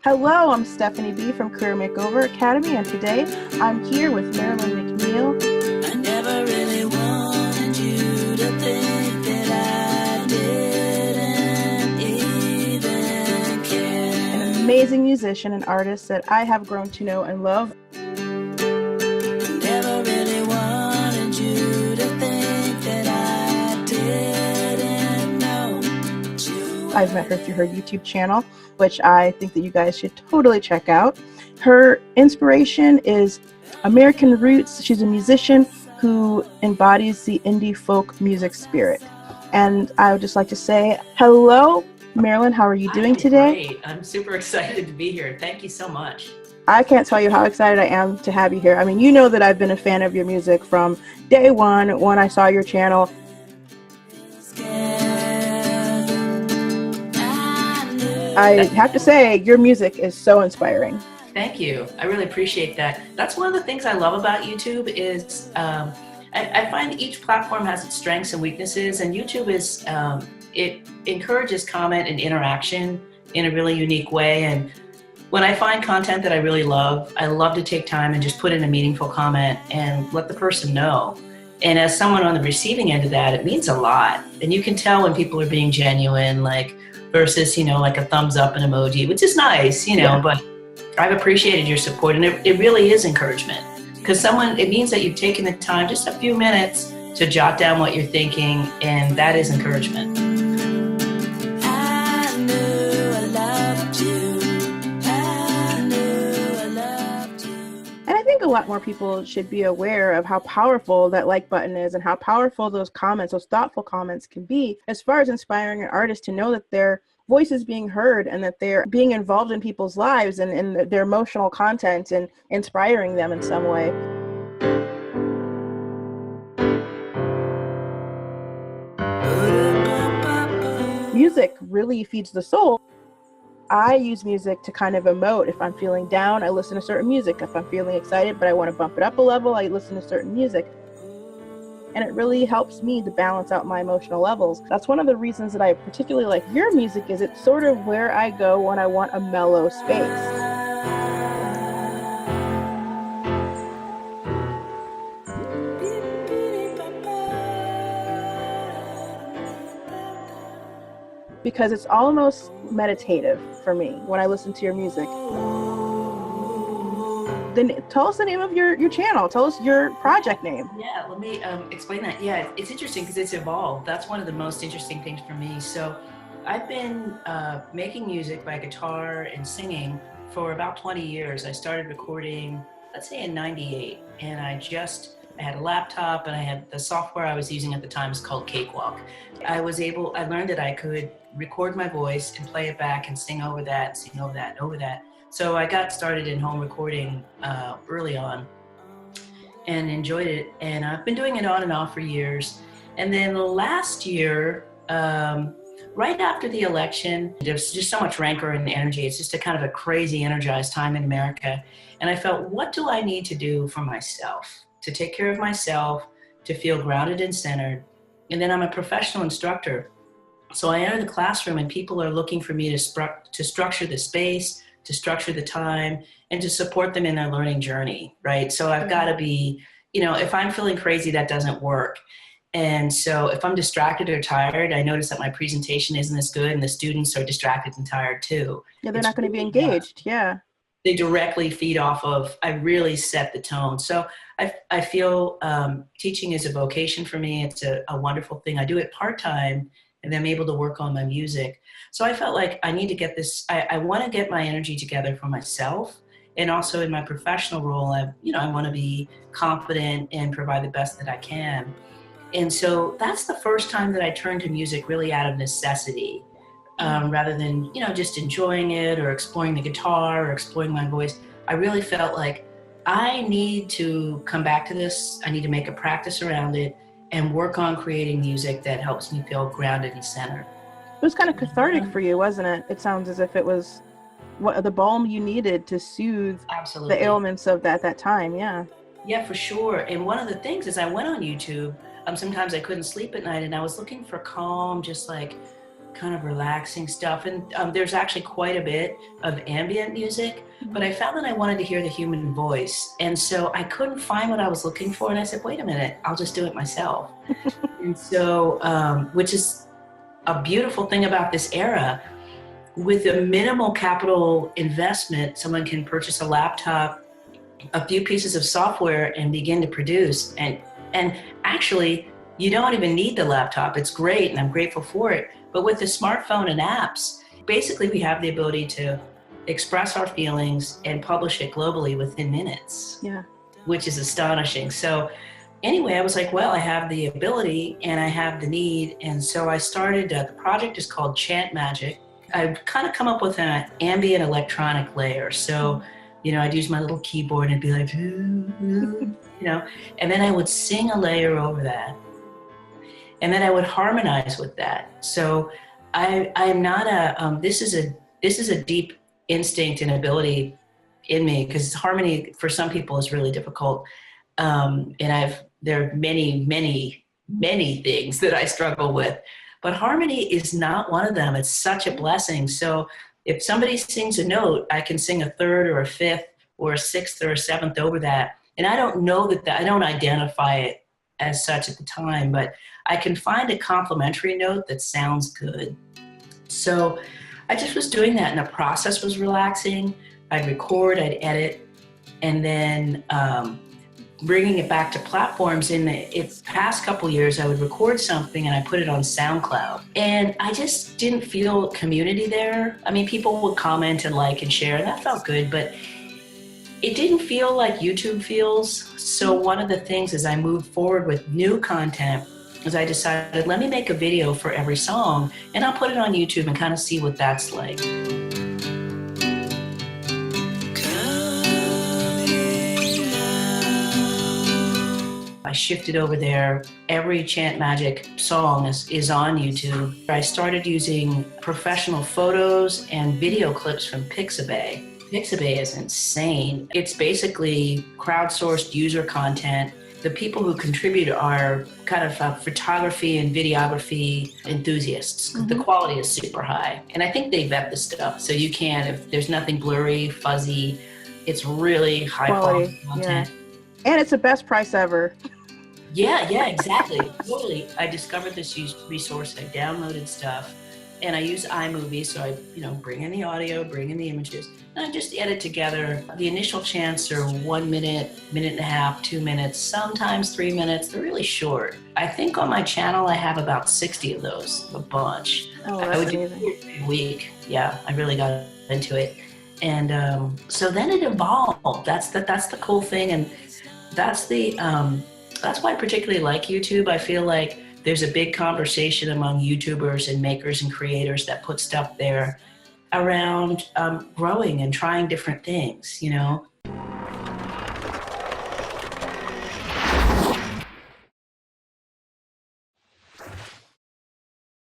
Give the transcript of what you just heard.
Hello, I'm Stephanie B. from Career Makeover Academy, and today I'm here with Marilyn McNeal. I never really wanted you to think that I didn't even care. An amazing musician and artist that I have grown to know and love. Never really wanted you to think that I didn't know. I've met her through her YouTube channel, which I think that you guys should totally check out. Her inspiration is American roots. She's a musician who embodies the indie folk music spirit. And I would just like to say, hello, Marilyn, how are you doing today? Great. I'm super excited to be here. Thank you so much. I can't tell you how excited I am to have you here. I mean, you know that I've been a fan of your music from day one when I saw your channel. I have to say, your music is so inspiring. Thank you. I really appreciate that. That's one of the things I love about YouTube is I find each platform has its strengths and weaknesses, and YouTube is, it encourages comment and interaction in a really unique way. And when I find content that I really love, I love to take time and just put in a meaningful comment and let the person know. And as someone on the receiving end of that, it means a lot. And you can tell when people are being genuine, like versus, like a thumbs up and emoji, which is nice, Yeah. But I've appreciated your support, and it really is encouragement, because it means that you've taken the time, just a few minutes, to jot down what you're thinking, and that is encouragement. I knew I loved you. I knew I loved you. And I think a lot more people should be aware of how powerful that like button is and how powerful those comments, those thoughtful comments can be, as far as inspiring an artist to know that their voice is being heard and that they're being involved in people's lives and in their emotional content and inspiring them in some way. Music really feeds the soul. I use music to kind of emote. If I'm feeling down, I listen to certain music. If I'm feeling excited but I want to bump it up a level, I listen to certain music. And it really helps me to balance out my emotional levels. That's one of the reasons that I particularly like your music, is it's sort of where I go when I want a mellow space. Because it's almost meditative for me when I listen to your music. Then tell us the name of your channel. Tell us your project name. Yeah, let me explain that. Yeah, it's interesting because it's evolved. That's one of the most interesting things for me. So I've been making music by guitar and singing for about 20 years. I started recording, let's say in '98, and I had a laptop, and I had the software I was using at the time is called Cakewalk. I learned that I could record my voice and play it back and sing over that, over that. So I got started in home recording early on and enjoyed it. And I've been doing it on and off for years. And then last year, right after the election, there's just so much rancor and energy. It's just a kind of a crazy energized time in America. And I felt, what do I need to do for myself to take care of myself, to feel grounded and centered? And then I'm a professional instructor. So I enter the classroom and people are looking for me to structure the space, to structure the time, and to support them in their learning journey, right? So I've got to be, if I'm feeling crazy, that doesn't work. And so if I'm distracted or tired, I notice that my presentation isn't as good, and the students are distracted and tired too. Yeah, they're not going to be engaged. Yeah. They directly feed off of, I really set the tone. So I feel teaching is a vocation for me. It's a wonderful thing. I do it part-time, and I'm able to work on my music. So I felt like I need to get this, I want to get my energy together for myself, and also in my professional role, I want to be confident and provide the best that I can. And so that's the first time that I turned to music really out of necessity, rather than, just enjoying it or exploring the guitar or exploring my voice. I really felt like I need to come back to this. I need to make a practice around it and work on creating music that helps me feel grounded and centered. It was kind of cathartic for you, wasn't it? It sounds as if it was the balm you needed to soothe Absolutely. the ailments of that time. Yeah. Yeah, for sure. And one of the things is I went on YouTube. Sometimes I couldn't sleep at night, and I was looking for calm, just like kind of relaxing stuff. And there's actually quite a bit of ambient music, but I found that I wanted to hear the human voice. And so I couldn't find what I was looking for. And I said, wait a minute, I'll just do it myself. And so, which is a beautiful thing about this era. With a minimal capital investment, someone can purchase a laptop, a few pieces of software, and begin to produce. And actually, you don't even need the laptop. It's great, and I'm grateful for it. But with the smartphone and apps, basically we have the ability to express our feelings and publish it globally within minutes. Yeah. Which is astonishing. So anyway, I was like, well, I have the ability and I have the need. And so I started, the project is called ChantMagick. I've kind of come up with an ambient electronic layer. So, you know, I'd use my little keyboard and be like, you know, and then I would sing a layer over that. And then I would harmonize with that. So I'm not a, this is a deep instinct and ability in me, because harmony for some people is really difficult. And there are many things that I struggle with, but harmony is not one of them. It's such a blessing. So if somebody sings a note, I can sing a third or a fifth or a sixth or a seventh over that. And I don't know that I don't identify it as such at the time, but I can find a complementary note that sounds good. So I just was doing that, and the process was relaxing. I'd record, I'd edit, and then bringing it back to platforms. In the past couple years, I would record something and I put it on SoundCloud. And I just didn't feel community there. I mean, people would comment and like and share, and that felt good, but it didn't feel like YouTube feels. So one of the things as I moved forward with new content is I decided, let me make a video for every song, and I'll put it on YouTube and kind of see what that's like. I shifted over there. Every ChantMagick song is on YouTube. I started using professional photos and video clips from Pixabay. Pixabay is insane. It's basically crowdsourced user content. The people who contribute are kind of photography and videography enthusiasts. Mm-hmm. The quality is super high. And I think they vet the stuff. So you can, if there's nothing blurry, fuzzy, it's really high quality content. Yeah. And it's the best price ever. Yeah, exactly. Totally. I discovered this resource, I downloaded stuff, and I use iMovie, so I, bring in the audio, bring in the images, and I just edit together. The initial chants are 1 minute, minute and a half, 2 minutes, sometimes 3 minutes. They're really short. I think on my channel I have about 60 of those, a bunch. Oh, I would amazing. do it every week. Yeah, I really got into it. And so then it evolved. That's the cool thing, and that's why I particularly like YouTube. I feel like there's a big conversation among YouTubers and makers and creators that put stuff there around growing and trying different things,